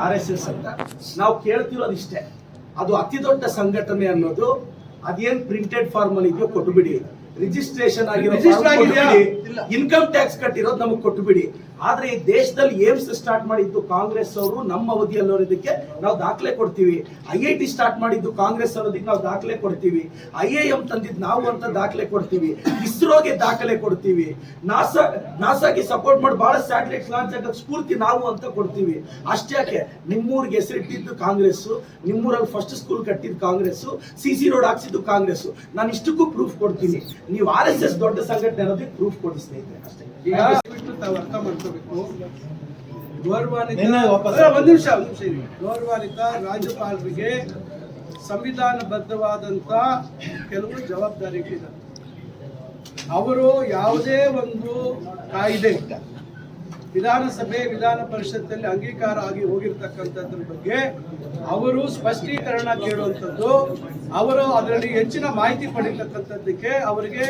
RSS ಅಂತ ನಾವು ಕೇಳ್ತಿರೋದು ಇಷ್ಟೇ. ಅದು ಅತಿ ದೊಡ್ಡ ಸಂಘಟನೆ ಅನ್ನೋದು ಅದೇನ್ ಪ್ರಿಂಟೆಡ್ ಫಾರ್ಮ್ ಅಲ್ಲಿ ಇದೆಯೋ ಕೊಟ್ಟುಬಿಡಿ, ರಿಜಿಸ್ಟ್ರೇಷನ್ ಆಗಿರೋ ಇನ್ಕಮ್ ಟ್ಯಾಕ್ಸ್ ಕಟ್ಟಿರೋದು ನಮಗೆ ಕೊಟ್ಟುಬಿಡಿ. ಆದ್ರೆ ಈ ದೇಶದಲ್ಲಿ ಏಮ್ಸ್ ಸ್ಟಾರ್ಟ್ ಮಾಡಿದ್ದು ಕಾಂಗ್ರೆಸ್ ಅವರು, ನಮ್ಮ ಅವಧಿಯಲ್ಲಿ ಅನ್ನೋದಕ್ಕೆ ನಾವು ದಾಖಲೆ ಕೊಡ್ತೀವಿ. IIT ಸ್ಟಾರ್ಟ್ ಮಾಡಿದ್ದು ಕಾಂಗ್ರೆಸ್ ಅನ್ನೋದಕ್ಕೆ ನಾವು ದಾಖಲೆ ಕೊಡ್ತೀವಿ. IIM ತಂದಿದ್ದು ನಾವು ಅಂತ ದಾಖಲೆ ಕೊಡ್ತೀವಿ. ಇಸ್ರೋಗೆ ದಾಖಲೆ ಕೊಡ್ತೀವಿ. ನಾಸಾಗೆ ಸಪೋರ್ಟ್ ಮಾಡಿ ಬಹಳ ಸ್ಯಾಟಲೈಟ್ ಲಾಂಚ್ ಆಗಕ್ಕೆ ಸ್ಫೂರ್ತಿ ನಾವು ಅಂತ ಕೊಡ್ತೀವಿ. ಅಷ್ಟ್ಯಾಕೆ ನಿಮ್ಮೂರಿಗೆ ಹೆಸರಿಟ್ಟಿದ್ದು ಕಾಂಗ್ರೆಸ್, ನಿಮ್ಮೂರಲ್ಲಿ ಫಸ್ಟ್ ಸ್ಕೂಲ್ ಕಟ್ಟಿದ್ದು ಕಾಂಗ್ರೆಸ್, CC ರೋಡ್ ಹಾಕ್ಸಿದ್ದು ಕಾಂಗ್ರೆಸ್. ನಾನು ಇಷ್ಟಕ್ಕೂ ಪ್ರೂಫ್ ಕೊಡ್ತೀನಿ. ನೀವು RSS ದೊಡ್ಡ ಸಂಘಟನೆ ಅನ್ನೋದಕ್ಕೆ ಪ್ರೂಫ್ ಕೊಡಿ ಸ್ನೇಹಿತರೆ ಅಷ್ಟೇ. ಈಗ ತಾವು ಅರ್ಥ ಮಾಡ್ಕೋಬೇಕು, ಗೌರವಾನ್ವಿತ ರಾಜ್ಯಪಾಲರಿಗೆ ಸಂವಿಧಾನಬದ್ಧವಾದಂತ ಕೆಲವು ಜವಾಬ್ದಾರಿಗಳಿದೆ. ಅವರು ಯಾವುದೇ ಒಂದು ಕಾಯ್ದೆ ವಿಧಾನಸಭೆ ವಿಧಾನ ಪರಿಷತ್ತಲ್ಲಿ ಅಂಗೀಕಾರ ಆಗಿ ಹೋಗಿರ್ತಕ್ಕಂಥದ್ರ ಬಗ್ಗೆ ಅವರು ಸ್ಪಷ್ಟೀಕರಣ ಕೇಳುವಂಥದ್ದು, ಅವರು ಅದರಲ್ಲಿ ಹೆಚ್ಚಿನ ಮಾಹಿತಿ ಪಡೀತಕ್ಕಂಥದ್ದಕ್ಕೆ ಅವರಿಗೆ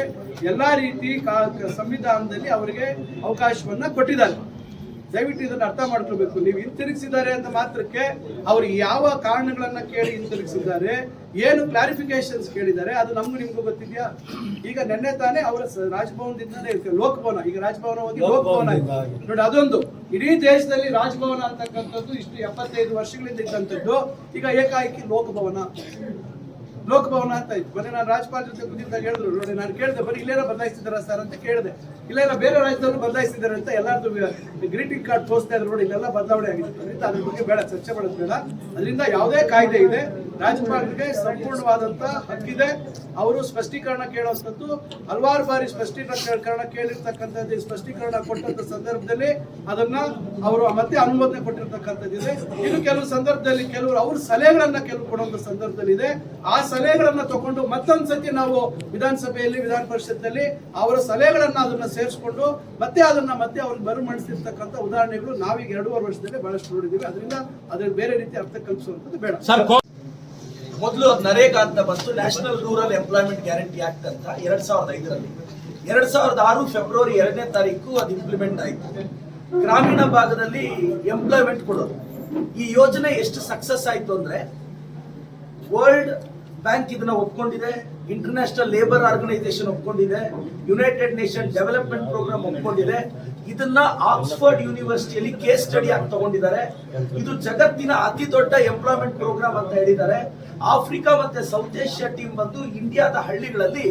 ಎಲ್ಲಾ ರೀತಿ ಸಂವಿಧಾನದಲ್ಲಿ ಅವರಿಗೆ ಅವಕಾಶವನ್ನ ಕೊಟ್ಟಿದ್ದಾರೆ. ದಯವಿಟ್ಟು ಇದನ್ನು ಅರ್ಥ ಮಾಡ್ಕೋಬೇಕು. ನೀವು ಹಿಂತಿರುಗಿಸಿದ್ದಾರೆ ಅಂತ ಮಾತ್ರಕ್ಕೆ ಅವರು ಯಾವ ಕಾರಣಗಳನ್ನ ಕೇಳಿ ಹಿಂತಿರುಗಿಸಿದ್ದಾರೆ, ಏನು ಕ್ಲಾರಿಫಿಕೇಶನ್ಸ್ ಕೇಳಿದ್ದಾರೆ, ಅದು ನಮ್ಗೂ ನಿಮ್ಗೂ ಗೊತ್ತಿದ್ಯಾ? ಈಗ ನಿನ್ನೆ ತಾನೇ ಅವರ ರಾಜಭವನದಿಂದನೇ ಲೋಕಭವನ, ಈಗ ರಾಜಭವನ ಹೋಗಿ ಲೋಕಭವನ ನೋಡಿ. ಅದೊಂದು ಇಡೀ ದೇಶದಲ್ಲಿ ರಾಜಭವನ ಅಂತಕ್ಕಂಥದ್ದು ಇಷ್ಟು 75 ವರ್ಷಗಳಿಂದ ಇದ್ದಂಥದ್ದು ಈಗ ಏಕಾಏಕಿ ಲೋಕಭವನ ಅಂತ ಇತ್ತು. ಬರೀ ನಾನು ರಾಜ್ಯಪಾಲ ಜೊತೆ ಕೂತಿದ್ದಾಗ ಹೇಳಿದ್ರು ನೋಡಿ, ನಾನು ಕೇಳಿದೆ ಬರೀ ಇಲ್ಲೇನೋ ಬದಲಾಯಿಸಿದಾರ ಸರ್ ಅಂತ ಕೇಳಿದೆ. ಇಲ್ಲ ಬೇರೆ ರಾಜ್ಯದಲ್ಲೂ ಬದಲಾಯಿಸಿದ್ದಾರೆ ಅಂತ ಎಲ್ಲಾರ್ದು ಗ್ರೀಟಿಂಗ್ ಕಾರ್ಡ್ ತೋರಿಸ್ತಾ ಇದ್ರು ನೋಡಿ, ಇಲ್ಲೆಲ್ಲ ಬದಲಾವಣೆ ಆಗಿದೆ. ಅದರಿಂದ ಅದ್ರ ಬಗ್ಗೆ ಬೇಡ ಚರ್ಚೆ ಮಾಡೋದು ಬೇಡ. ಅದರಿಂದ ಯಾವುದೇ ಕಾಯ್ದೆ ಇದೆ, ರಾಜ್ಯಪಾಲರಿಗೆ ಸಂಪೂರ್ಣವಾದಂತ ಹಕ್ಕಿದೆ. ಅವರು ಸ್ಪಷ್ಟೀಕರಣ ಕೇಳುವಂಥದ್ದು ಹಲವಾರು ಬಾರಿ ಸ್ಪಷ್ಟೀಕರಣ ಕೇಳಿರ್ತಕ್ಕಂಥದ್ದು. ಸ್ಪಷ್ಟೀಕರಣ ಕೊಟ್ಟಂತ ಸಂದರ್ಭದಲ್ಲಿ ಅದನ್ನ ಅವರು ಮತ್ತೆ ಅನುಮೋದನೆ ಕೊಟ್ಟಿರ್ತಕ್ಕಂಥದ್ದಿದೆ. ಇನ್ನು ಕೆಲವು ಸಂದರ್ಭದಲ್ಲಿ ಕೆಲವರು ಅವ್ರ ಸಲಹೆಗಳನ್ನ ಕೆಲವು ಕೊಡುವಂತ ಸಂದರ್ಭದಲ್ಲಿ ಇದೆ. ಆ ಸಲಹೆಗಳನ್ನ ತಗೊಂಡು ಮತ್ತೊಂದ್ಸತಿ ನಾವು ವಿಧಾನಸಭೆಯಲ್ಲಿ ವಿಧಾನ ಪರಿಷತ್ತಲ್ಲಿ ಅವರ ಸಲಹೆಗಳನ್ನ ಅದನ್ನ ಸೇರಿಸ್ಕೊಂಡು ಮತ್ತೆ ಅವ್ರಿಗೆ ಮರುಮಣಿಸಿರ್ತಕ್ಕಂಥ ಉದಾಹರಣೆಗಳು ನಾವೀಗ 2.5 ವರ್ಷದಲ್ಲಿ ಬಹಳಷ್ಟು ನೋಡಿದೀವಿ. ಅದರಿಂದ ಅದ್ರ ಬೇರೆ ರೀತಿ ಅರ್ಥ ಕಲ್ಪಿಸುವಂಥದ್ದು ಬೇಡ. ಮೊದಲು ನರೇಗಾ ಅಂತ ಬಂತು, national rural employment guarantee act ಅಂತ 2005ರಲ್ಲಿ. 2006 ಫೆಬ್ರವರಿ 2ನೇ ತಾರೀಕು ಅದು ಇಂಪ್ಲಿಮೆಂಟ್ ಆಯಿತು. ಗ್ರಾಮೀಣ ಭಾಗದಲ್ಲಿ ಎಂಪ್ಲಾಯ್ಮೆಂಟ್ ಕೊಡೋದು. ಈ ಯೋಜನೆ ಎಷ್ಟು ಸಕ್ಸಸ್ ಆಯ್ತು ಅಂದ್ರೆ, ವರ್ಲ್ಡ್ ಬ್ಯಾಂಕ್ ಇದನ್ನ ಒಪ್ಕೊಂಡಿದೆ, ಇಂಟರ್ನ್ಯಾಷನಲ್ ಲೇಬರ್ ಆರ್ಗನೈಸೇಷನ್ ಒಪ್ಕೊಂಡಿದೆ, ಯುನೈಟೆಡ್ ನೇಷನ್ ಡೆವಲಪ್ಮೆಂಟ್ ಪ್ರೋಗ್ರಾಮ್ ಒಪ್ಕೊಂಡಿದೆ. ಇದನ್ನ ಆಕ್ಸ್ಫರ್ಡ್ ಯೂನಿವರ್ಸಿಟಿಯಲ್ಲಿ ಕೇಸ್ ಸ್ಟಡಿ ಆಗಿ ತಗೊಂಡಿದ್ದಾರೆ. ಇದು ಜಗತ್ತಿನ ಅತಿ ದೊಡ್ಡ ಎಂಪ್ಲಾಯ್ಮೆಂಟ್ ಪ್ರೋಗ್ರಾಮ್ ಅಂತ ಹೇಳಿದ್ದಾರೆ. ಆಫ್ರಿಕಾ ಮತ್ತೆ ಸೌತ್ ಏಷ್ಯಾ ಟೀಮ್ ಬಂದು ಇಂಡಿಯಾದ ಹಳ್ಳಿಗಳಲ್ಲಿ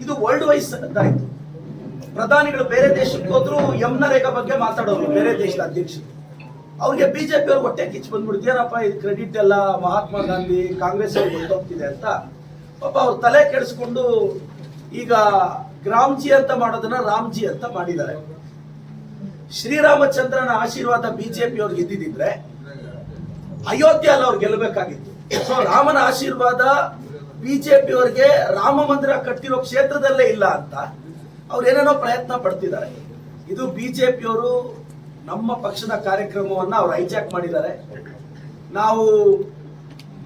ಇದು ವರ್ಲ್ಡ್ ವೈಸ್ ಆಯ್ತು. ಪ್ರಧಾನಿಗಳು ಬೇರೆ ದೇಶಕ್ಕೆ ಹೋದ್ರು ನರೇಗಾ ಬಗ್ಗೆ ಮಾತಾಡೋರು, ಬೇರೆ ದೇಶದ ಅಧ್ಯಕ್ಷರು. ಅವ್ರಿಗೆ ಬಿಜೆಪಿ ಅವ್ರಿಗೆ ಹೊಟ್ಟೆ ಕಿಚ್ಚು ಬಂದ್ಬಿಡ್ತು, ಏನಪ್ಪ ಇದು ಕ್ರೆಡಿಟ್ ಎಲ್ಲ ಮಹಾತ್ಮ ಗಾಂಧಿ ಕಾಂಗ್ರೆಸ್ ಅವ್ರಿಗೆ ಗೊತ್ತೋಗ್ತಿದೆ ಅಂತ. ಪಾಪ ಅವ್ರು ತಲೆ ಕೆಡಿಸ್ಕೊಂಡು ಈಗ ಗ್ರಾಮ್ಜಿ ಅಂತ ಮಾಡೋದನ್ನ ರಾಮ್ಜಿ ಅಂತ ಮಾಡಿದ್ದಾರೆ. ಶ್ರೀರಾಮಚಂದ್ರನ ಆಶೀರ್ವಾದ ಬಿಜೆಪಿ ಅವ್ರಿಗೆ ಇದ್ದಿದ್ರೆ ಅಯೋಧ್ಯೆ ಅಲ್ಲ ಅವ್ರು ಗೆಲ್ಲಬೇಕಾಗಿತ್ತು. ಸೊ ರಾಮನ ಆಶೀರ್ವಾದ ಬಿಜೆಪಿ ಅವ್ರಿಗೆ ರಾಮ ಮಂದಿರ ಕಟ್ಟಿರೋ ಕ್ಷೇತ್ರದಲ್ಲೇ ಇಲ್ಲ ಅಂತ ಅವ್ರು ಏನೇನೋ ಪ್ರಯತ್ನ ಪಡ್ತಿದ್ದಾರೆ. ಇದು ಬಿಜೆಪಿ ಅವರು ನಮ್ಮ ಪಕ್ಷದ ಕಾರ್ಯಕ್ರಮವನ್ನ ಅವ್ರು ಹೈಜಾಕ್ ಮಾಡಿದ್ದಾರೆ. ನಾವು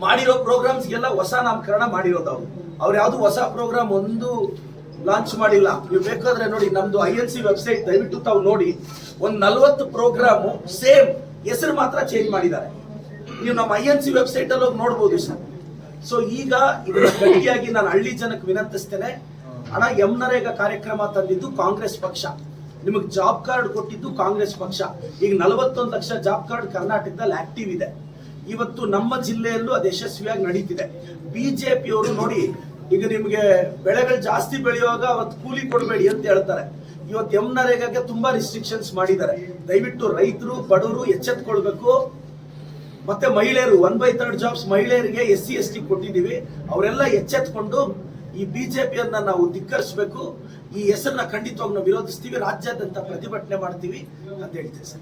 ಮಾಡಿರೋ ಪ್ರೋಗ್ರಾಮ್ಸ್ಗೆಲ್ಲ ಹೊಸ ನಾಮಕರಣ ಮಾಡಿರೋದು. ಅವ್ರು ಯಾವ್ದು ಹೊಸ ಪ್ರೋಗ್ರಾಮ್ ಒಂದು ಲಾಂಚ್ ಮಾಡಿಲ್ಲ. ನೀವು ಬೇಕಾದ್ರೆ ನೋಡಿ, ನಮ್ದು INC ವೆಬ್ಸೈಟ್ ದಯವಿಟ್ಟು ತಾವು ನೋಡಿ. ಒಂದು 40 ಪ್ರೋಗ್ರಾಮು ಸೇಮ್ ಹೆಸರು ಮಾತ್ರ ಚೇಂಜ್ ಮಾಡಿದ್ದಾರೆ. ನೀವು ನಮ್ಮ INC ವೆಬ್ಸೈಟ್ ಅಲ್ಲಿ ಹೋಗಿ ನೋಡ್ಬೋದು ಸರ್. ಸೊ ಈಗ ಇದನ್ನ ಗಟ್ಟಿಯಾಗಿ ನಾನು ಹಳ್ಳಿ ಜನಕ್ಕೆ ವಿನಂತಿಸ್ತೇನೆ. ಹಣ ನರೇಗಾ ಕಾರ್ಯಕ್ರಮ ತಂದಿದ್ದು ಕಾಂಗ್ರೆಸ್ ಪಕ್ಷ, ನಿಮಗೆ ಜಾಬ್ ಕಾರ್ಡ್ ಕೊಟ್ಟಿದ್ದು ಕಾಂಗ್ರೆಸ್ ಪಕ್ಷ. ಈಗ 41 ಲಕ್ಷ ಜಾಬ್ ಕಾರ್ಡ್ ಕರ್ನಾಟಕದಲ್ಲಿ ಆಕ್ಟಿವ್ ಇದೆ. ಇವತ್ತು ನಮ್ಮ ಜಿಲ್ಲೆಯಲ್ಲೂ ಅದು ಯಶಸ್ವಿಯಾಗಿ ನಡೀತಿದೆ. ಬಿಜೆಪಿ ಅವರು ನೋಡಿ, ಈಗ ನಿಮಗೆ ಬೆಳೆಗಳು ಜಾಸ್ತಿ ಬೆಳೆಯುವಾಗ ಅವತ್ತು ಕೂಲಿ ಕೊಡಬೇಡಿ ಅಂತ ಹೇಳ್ತಾರೆ. ಇವತ್ತು ನರೇಗಾಗೆ ತುಂಬಾ ರಿಸ್ಟ್ರಿಕ್ಷನ್ಸ್ ಮಾಡಿದ್ದಾರೆ. ದಯವಿಟ್ಟು ರೈತರು ಬಡವರು ಎಚ್ಚೆತ್ಕೊಳ್ಬೇಕು. ಮತ್ತೆ ಮಹಿಳೆಯರು 1/3 ಜಾಬ್ಸ್ ಮಹಿಳೆಯರಿಗೆ SC ST ಕೊಟ್ಟಿದ್ದೀವಿ. ಅವರೆಲ್ಲ ಎಚ್ಚೆತ್ಕೊಂಡು ಈ ಬಿಜೆಪಿಯನ್ನ ನಾವು ಧಿಕ್ಕರಿಸಬೇಕು. ಈ ಹೆಸರನ್ನ ಖಂಡಿತವಾಗಿ ನಾವು ವಿರೋಧಿಸ್ತೀವಿ. ರಾಜ್ಯಾದ್ಯಂತ ಪ್ರತಿಭಟನೆ ಮಾಡ್ತೀವಿ ಅಂತ ಹೇಳ್ತೀವಿ ಸರ್.